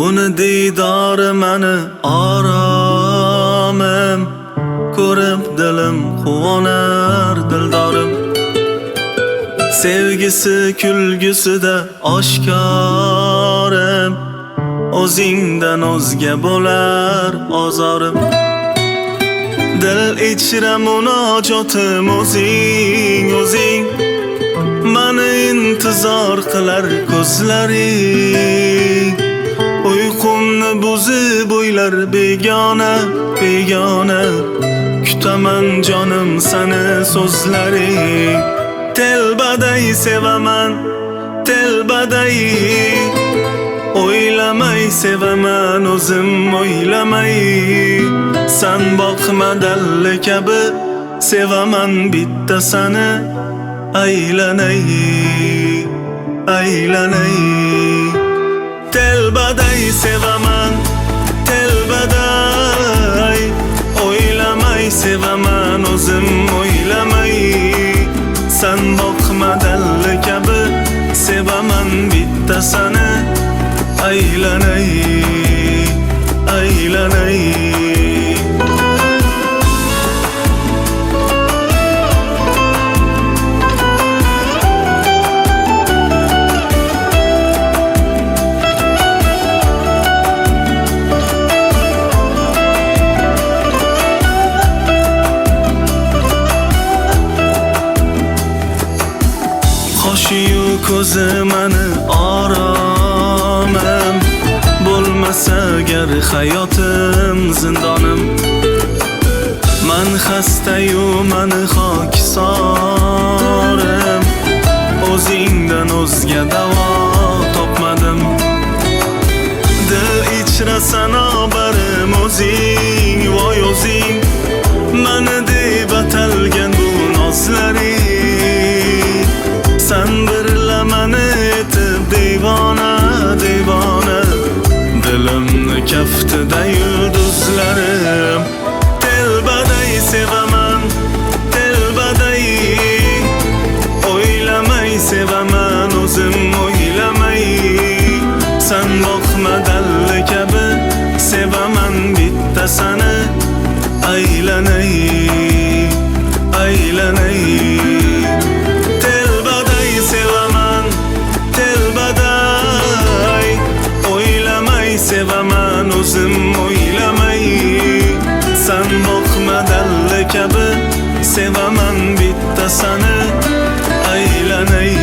Uni diydori mani oromim, ko'rib dilim quvonar dildorim. Sevgisi kulgusida oshkorim, o'zingdan o'zga bo'lar ozorim. Dil ichra munojotim o'zing, o'zing, mani intizor qilar ko'zlaring. Uyqumni buzib o'ylar begona, begona, kutaman jonim sani so'zlaring. Telbaday sevaman, telbaday, o'ylamay sevaman o'zim o'ylamay. San boqma dalli kabi sevaman bitta sani, aylanay, aylanay. Telbaday sevaman, telbaday, o'ylamay sevaman o'zim o'ylamay. San boqma dalli kabi sevaman bitta sani, aylanay, aylanay. Qoshiyu ko'zi mani oromim, bo'lmasa agar hayotim zindonim. Man xastayu mani xokisorim, o'zingdan o'zga davo topmadim. Dil ichra sanobarim o'zing, voy o'zing, mani deb atalgan bu nozlaring. San birla mani etib devona, devona, dilimni kaftida yulduzlarim. Telbaday sevaman, telbaday, o'ylamay sevaman o'zim o'ylamay. San boqma dalli kabi sevaman bitta sani, aylanay, aylanay. Sevaman o'zim o'ylamay. San boqma dalli kabi sevaman bitta sani, aylanay.